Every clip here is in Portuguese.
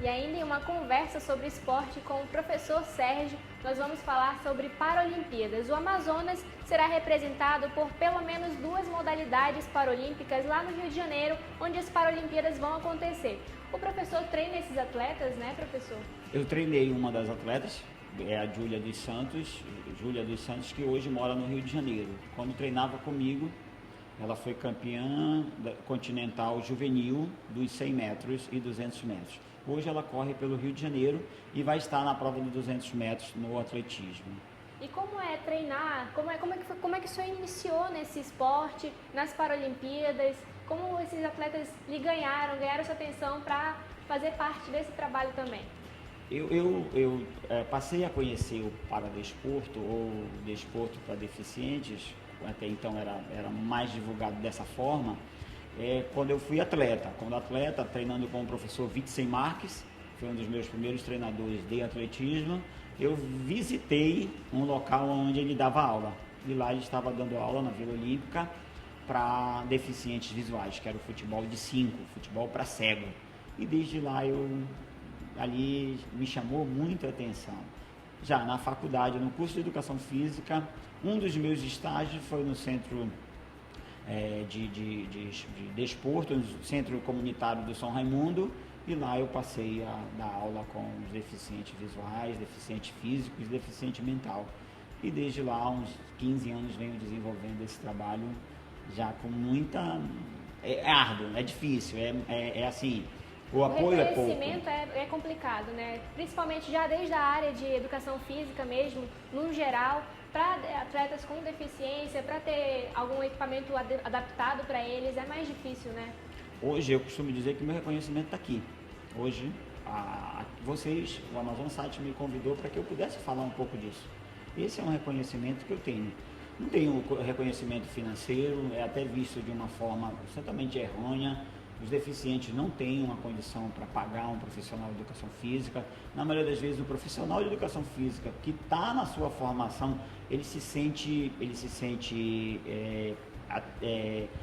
E ainda em uma conversa sobre esporte com o professor Sérgio, nós vamos falar sobre Paralimpíadas. O Amazonas será representado por pelo menos 2 modalidades paralímpicas lá no Rio de Janeiro, onde as Paralimpíadas vão acontecer. O professor treina esses atletas, né, professor? Eu treinei uma das atletas, é a Júlia dos Santos, que hoje mora no Rio de Janeiro. Quando treinava comigo, ela foi campeã continental juvenil dos 100 metros e 200 metros. Hoje ela corre pelo Rio de Janeiro e vai estar na prova de 200 metros no atletismo. E como é treinar? Como é que o senhor iniciou nesse esporte, nas Paralimpíadas? Como esses atletas lhe ganharam sua atenção para fazer parte desse trabalho também? Eu passei a conhecer o paradesporto ou desporto para deficientes, até então era mais divulgado dessa forma, quando eu fui atleta. Quando atleta, treinando com o professor Witsen Marques, foi um dos meus primeiros treinadores de atletismo, eu visitei um local onde ele dava aula. E lá ele estava dando aula na Vila Olímpica para deficientes visuais, que era o futebol de 5, futebol para cego. E desde lá ali me chamou muita atenção. Já na faculdade, no curso de Educação Física, um dos meus estágios foi no Centro de Desporto, no Centro Comunitário do São Raimundo, e lá eu passei a dar aula com os deficientes visuais, deficiente físico e deficiente mental. E desde lá, há uns 15 anos, venho desenvolvendo esse trabalho já com muita... É árduo, é difícil, assim... O apoio é pouco. O reconhecimento é complicado, né? Principalmente já desde a área de educação física mesmo, no geral, para atletas com deficiência, para ter algum equipamento adaptado para eles, é mais difícil, né? Hoje eu costumo dizer que meu reconhecimento está aqui. Hoje, o Amazonas Site me convidou para que eu pudesse falar um pouco disso. Esse é um reconhecimento que eu tenho. Não tenho reconhecimento financeiro, é até visto de uma forma totalmente errônea. Os deficientes não têm uma condição para pagar um profissional de educação física. Na maioria das vezes, o profissional de educação física que está na sua formação, ele se sente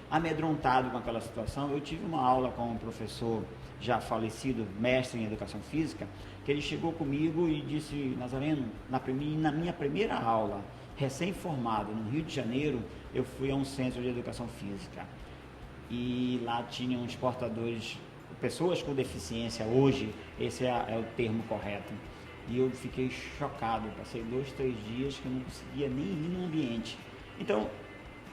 amedrontado com aquela situação. Eu tive uma aula com um professor já falecido, mestre em educação física, que ele chegou comigo e disse: Nazareno, na minha primeira aula, recém-formado no Rio de Janeiro, eu fui a um centro de educação física. E lá tinham os portadores, pessoas com deficiência, hoje, esse é o termo correto. E eu fiquei chocado, passei 2, 3 dias que eu não conseguia nem ir no ambiente. Então,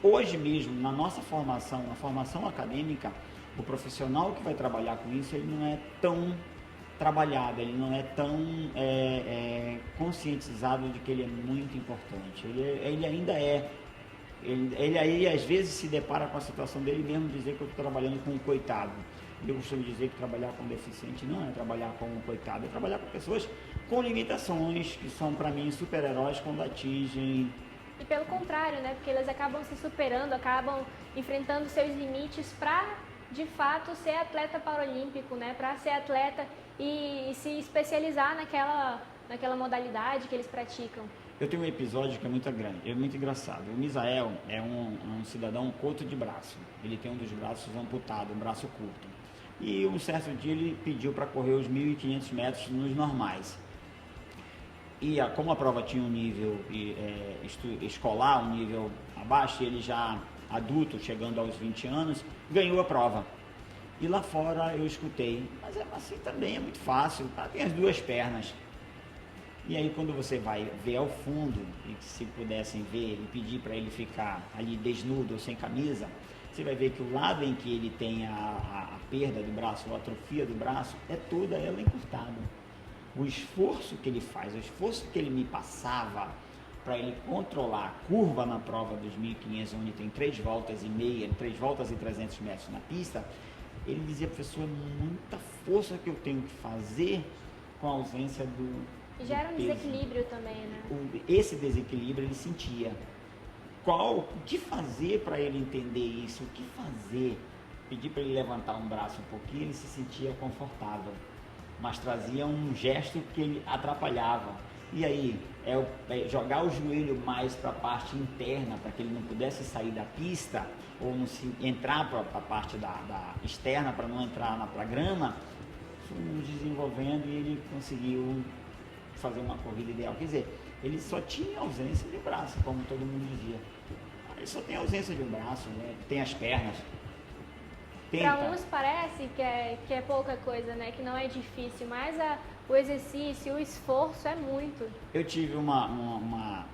hoje mesmo, na nossa formação, na formação acadêmica, o profissional que vai trabalhar com isso, ele não é tão trabalhado, ele não é tão conscientizado de que ele é muito importante. Ele ainda é. Ele aí às vezes se depara com a situação dele mesmo, dizer que eu estou trabalhando com um coitado. Eu costumo dizer que trabalhar com deficiente não é trabalhar com um coitado, é trabalhar com pessoas com limitações, que são para mim super-heróis quando atingem. E pelo contrário, né? Porque eles acabam se superando, acabam enfrentando seus limites para, de fato, ser atleta paralímpico, né? Para ser atleta e se especializar naquela modalidade que eles praticam. Eu tenho um episódio que é muito grande, é muito engraçado. O Misael é um cidadão coto de braço. Ele tem um dos braços amputado, um braço curto. E um certo dia ele pediu para correr os 1.500 metros nos normais. E como a prova tinha um nível escolar, um nível abaixo, ele já adulto, chegando aos 20 anos, ganhou a prova. E lá fora eu escutei: mas assim também é muito fácil, tá? Tem as 2 pernas. E aí quando você vai ver ao fundo, e se pudessem ver e pedir para ele ficar ali desnudo ou sem camisa, você vai ver que o lado em que ele tem a perda do braço, ou a atrofia do braço, é toda ela encurtada. O esforço que ele faz, o esforço que ele me passava para ele controlar a curva na prova dos 1.500, onde tem 3 voltas e meia, 3 voltas e 300 metros na pista, ele dizia: professor, é muita força que eu tenho que fazer com a ausência do Gera um desequilíbrio também, né? Esse desequilíbrio ele sentia. O que fazer para ele entender isso? O que fazer? Pedir para ele levantar um braço um pouquinho, ele se sentia confortável, mas trazia um gesto que ele atrapalhava. E aí, jogar o joelho mais para a parte interna, para que ele não pudesse sair da pista, ou não entrar para a parte da externa, para não entrar para a grama, fomos desenvolvendo e ele conseguiu fazer uma corrida ideal. Quer dizer, ele só tinha ausência de braço, como todo mundo dizia. Ele só tem ausência de um braço, né? Tem as pernas. Para uns parece que é pouca coisa, né? Que não é difícil, mas o exercício, o esforço é muito. Eu tive uma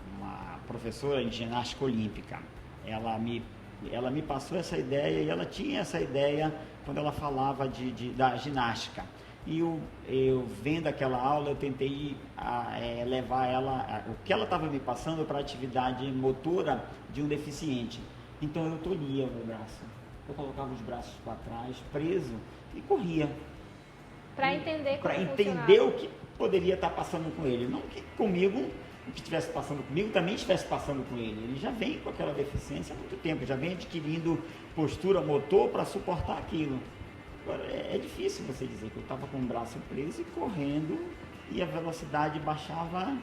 professora de ginástica olímpica. Ela me passou essa ideia e ela tinha essa ideia quando ela falava da ginástica. E eu vendo aquela aula, eu tentei levar ela, o que ela estava me passando para a atividade motora de um deficiente. Então eu tolhia o meu braço. Eu colocava os braços para trás, preso, e corria. Para entender como Para entender o que poderia estar passando com ele. Não que comigo, o que estivesse passando comigo, também estivesse passando com ele. Ele já vem com aquela deficiência há muito tempo, já vem adquirindo postura motor para suportar aquilo. Agora, é difícil você dizer que eu estava com o braço preso e correndo, e a velocidade baixava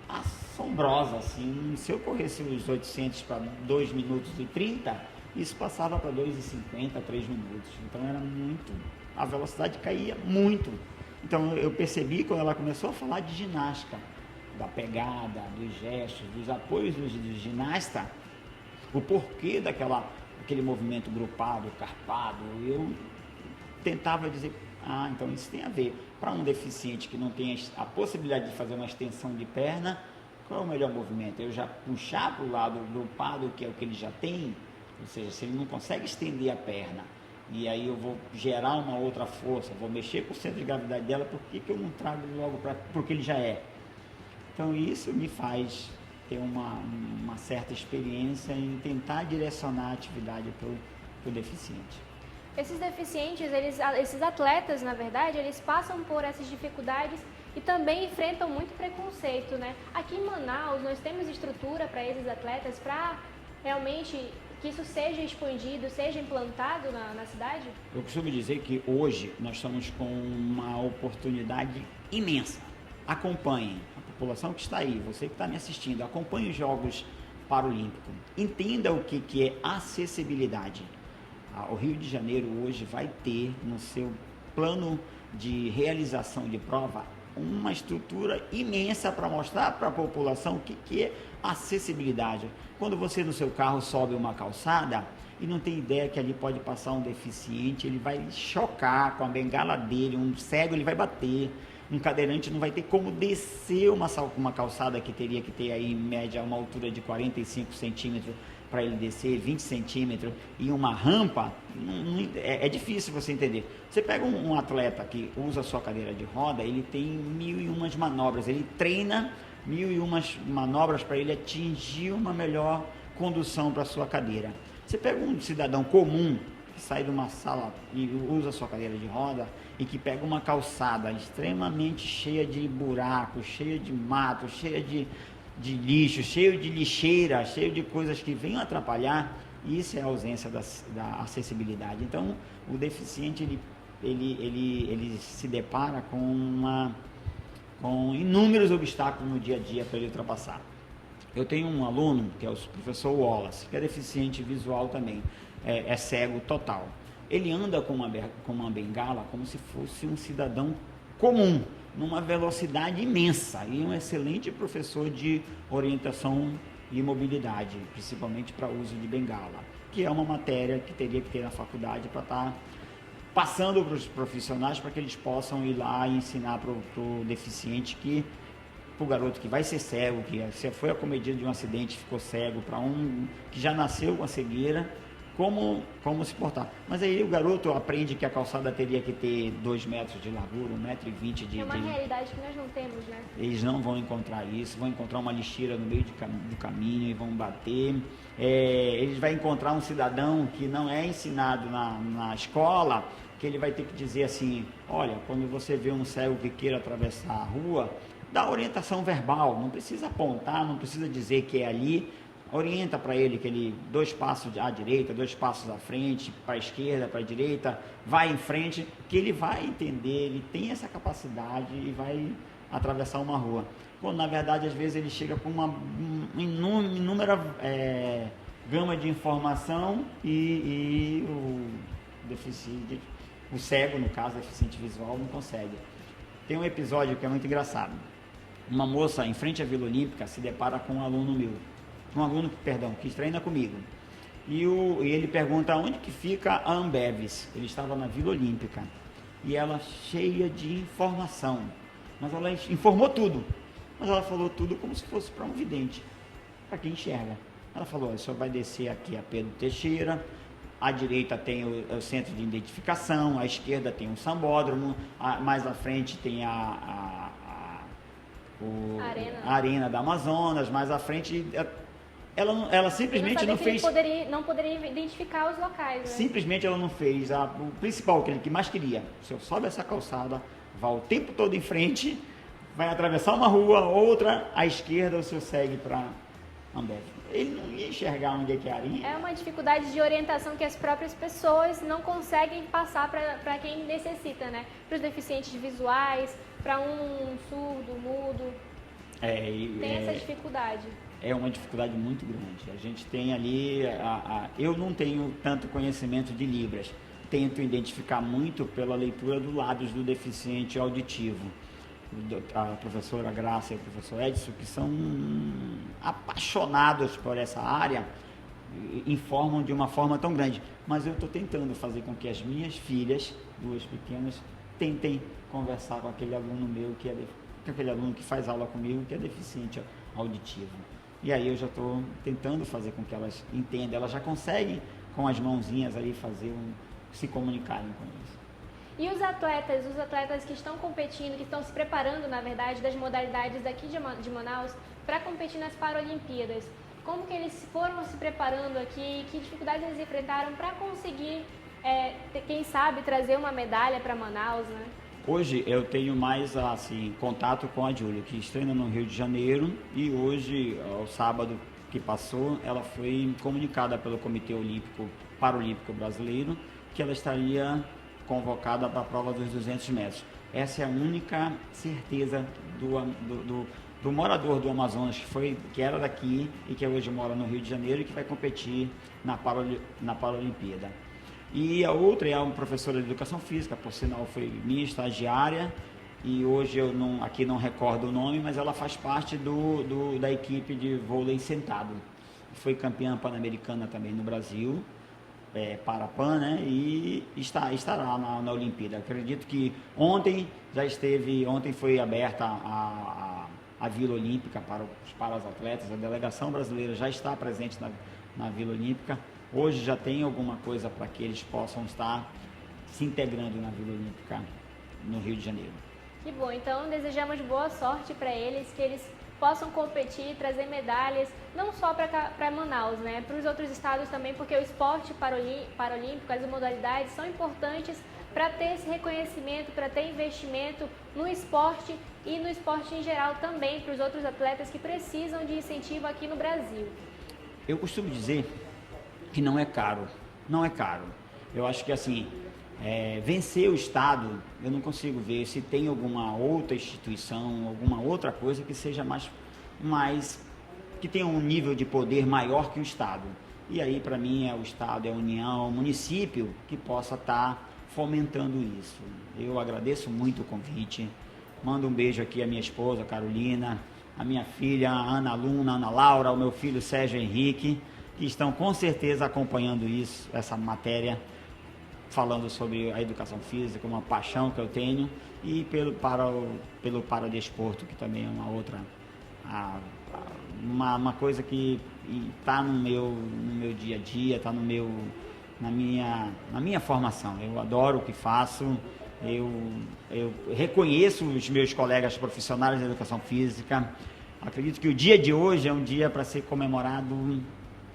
assombrosa. Assim. Se eu corresse os 800 para 2 minutos e 30, isso passava para 2,50, 3 minutos. Então era muito, a velocidade caía muito. Então eu percebi quando ela começou a falar de ginástica, da pegada, dos gestos, dos apoios do ginasta, o porquê daquele movimento grupado, carpado. Eu tentava dizer, então isso tem a ver. Para um deficiente que não tem a possibilidade de fazer uma extensão de perna, qual é o melhor movimento? Eu já puxar para o lado grupado, que é o que ele já tem. Ou seja, se ele não consegue estender a perna, e aí eu vou gerar uma outra força, vou mexer com o centro de gravidade dela, por que eu não trago logo para o que ele já é? Então isso me faz ter uma certa experiência em tentar direcionar a atividade para o deficiente. Esses deficientes, esses atletas, na verdade, eles passam por essas dificuldades e também enfrentam muito preconceito, né? Aqui em Manaus, nós temos estrutura para esses atletas, para realmente que isso seja expandido, seja implantado na cidade? Eu costumo dizer que hoje nós estamos com uma oportunidade imensa. Acompanhem a população que está aí, você que está me assistindo, acompanhe os Jogos Paralímpicos. Entenda o que é acessibilidade. O Rio de Janeiro hoje vai ter no seu plano de realização de prova uma estrutura imensa para mostrar para a população o que é acessibilidade. Quando você no seu carro sobe uma calçada e não tem ideia que ali pode passar um deficiente, ele vai chocar com a bengala dele, um cego ele vai bater, um cadeirante não vai ter como descer uma calçada que teria que ter aí em média uma altura de 45 centímetros para ele descer, 20 centímetros, e uma rampa, é difícil você entender. Você pega um atleta que usa a sua cadeira de roda, ele tem 1001 manobras, ele treina 1001 manobras para ele atingir uma melhor condução para a sua cadeira. Você pega um cidadão comum, que sai de uma sala e usa a sua cadeira de roda, e que pega uma calçada extremamente cheia de buracos, cheia de mato, cheia de lixo, cheio de lixeira, cheio de coisas que venham atrapalhar, isso é a ausência da acessibilidade. Então, o deficiente, ele se depara com inúmeros obstáculos no dia a dia para ele ultrapassar. Eu tenho um aluno, que é o professor Wallace, que é deficiente visual também, é cego total. Ele anda com uma bengala como se fosse um cidadão comum, numa velocidade imensa, e um excelente professor de orientação e mobilidade, principalmente para uso de bengala, que é uma matéria que teria que ter na faculdade para estar passando para os profissionais para que eles possam ir lá e ensinar para o deficiente, para o garoto que vai ser cego, que foi acometido de um acidente, ficou cego, para um que já nasceu com a cegueira, como se portar. Mas aí o garoto aprende que a calçada teria que ter 2 metros de largura, 1,20 m de... É uma realidade que nós não temos, né? Eles não vão encontrar isso, vão encontrar uma lixeira no meio do caminho e vão bater. Eles vão encontrar um cidadão que não é ensinado na escola, que ele vai ter que dizer assim, olha, quando você vê um cego que queira atravessar a rua, dá orientação verbal, não precisa apontar, não precisa dizer que é ali, orienta para ele que ele 2 passos à direita, 2 passos à frente, para a esquerda, para a direita, vai em frente, que ele vai entender, ele tem essa capacidade e vai atravessar uma rua. Quando na verdade às vezes ele chega com uma inúmera gama de informação e o O cego, no caso, deficiente visual, não consegue. Tem um episódio que é muito engraçado. Uma moça, em frente à Vila Olímpica, se depara com um aluno meu. Que treina comigo. E ele pergunta onde que fica a Ambev. Ele estava na Vila Olímpica. E ela cheia de informação. Mas ela informou tudo. Mas ela falou tudo como se fosse para um vidente. Para quem enxerga. Ela falou, só vai descer aqui a Pedro Teixeira. À direita tem o centro de identificação. À esquerda tem um sambódromo. Mais à frente tem a Arena da Amazonas. Mais à frente... Ela simplesmente não fez... Não poderia identificar os locais, né? Simplesmente ela não fez o principal, que mais queria. O senhor sobe essa calçada, vai o tempo todo em frente, vai atravessar uma rua, outra, à esquerda, o senhor segue para Ambev. Ele não ia enxergar onde é que é a linha. É uma dificuldade de orientação que as próprias pessoas não conseguem passar para quem necessita, né? Para os deficientes visuais, para um surdo, mudo. Tem essa dificuldade. É uma dificuldade muito grande. A gente tem ali, eu não tenho tanto conhecimento de Libras, tento identificar muito pela leitura dos lábios do deficiente auditivo. A professora Graça e o professor Edson, que são apaixonados por essa área, informam de uma forma tão grande. Mas eu estou tentando fazer com que as minhas filhas, duas pequenas, tentem conversar com aquele aluno meu, aquele aluno que faz aula comigo, que é deficiente auditivo. E aí eu já estou tentando fazer com que elas entendam. Elas já conseguem, com as mãozinhas ali, se comunicarem com eles. E os atletas que estão competindo, que estão se preparando, na verdade, das modalidades daqui de Manaus, para competir nas Paralimpíadas, como que eles foram se preparando aqui? Que dificuldades eles enfrentaram para conseguir, quem sabe, trazer uma medalha para Manaus, né? Hoje eu tenho mais contato com a Júlia, que treina no Rio de Janeiro, e hoje, ao sábado que passou, ela foi comunicada pelo Comitê Paralímpico Brasileiro que ela estaria convocada para a prova dos 200 metros. Essa é a única certeza do morador do Amazonas, que era daqui e que hoje mora no Rio de Janeiro e que vai competir na Paralimpíada. E a outra é uma professora de educação física, por sinal foi minha estagiária, e hoje eu aqui não recordo o nome, mas ela faz parte da equipe de vôlei sentado. Foi campeã pan-americana também no Brasil, Parapan, né? E estará na Olimpíada. Acredito que ontem foi aberta a Vila Olímpica para os atletas, a delegação brasileira já está presente na Vila Olímpica. Hoje já tem alguma coisa para que eles possam estar se integrando na Vila Olímpica no Rio de Janeiro. Que bom, então desejamos boa sorte para eles, que eles possam competir, trazer medalhas, não só para Manaus, né? Para os outros estados também, porque o esporte paralímpico, as modalidades são importantes para ter esse reconhecimento, para ter investimento no esporte e no esporte em geral também, para os outros atletas que precisam de incentivo aqui no Brasil. Eu costumo dizer que não é caro. Eu acho que vencer o Estado, eu não consigo ver se tem alguma outra instituição, alguma outra coisa que seja mais que tenha um nível de poder maior que o Estado. E aí, para mim, o Estado, a União, o município que possa estar fomentando isso. Eu agradeço muito o convite, mando um beijo aqui à minha esposa, Carolina, a minha filha, a Ana Luna, Ana Laura, o meu filho Sérgio Henrique, que estão com certeza acompanhando essa matéria, falando sobre a educação física, uma paixão que eu tenho, e pelo paradesporto, que também é uma outra, uma coisa que está no meu dia a dia, está na minha formação. Eu adoro o que faço, eu reconheço os meus colegas profissionais de educação física. Acredito que o dia de hoje é um dia para ser comemorado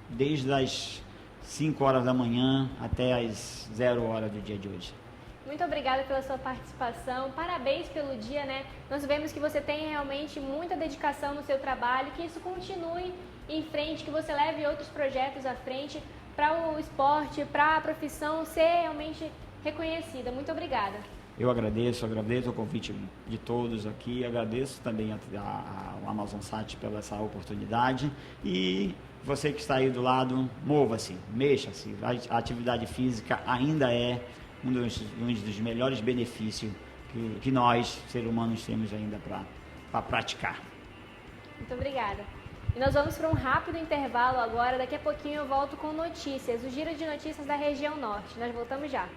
desde as 5 horas da manhã até as 0 horas do dia de hoje. Muito obrigada pela sua participação, parabéns pelo dia, né? Nós vemos que você tem realmente muita dedicação no seu trabalho, que isso continue em frente, que você leve outros projetos à frente para o esporte, para a profissão ser realmente reconhecida. Muito obrigada. Eu agradeço o convite de todos aqui, agradeço também ao AmazonSat pela essa oportunidade, e você que está aí do lado, mova-se, mexa-se. A atividade física ainda é um dos melhores benefícios que nós, seres humanos, temos ainda para praticar. Muito obrigada. E nós vamos para um rápido intervalo agora. Daqui a pouquinho eu volto com notícias, o giro de notícias da região norte. Nós voltamos já.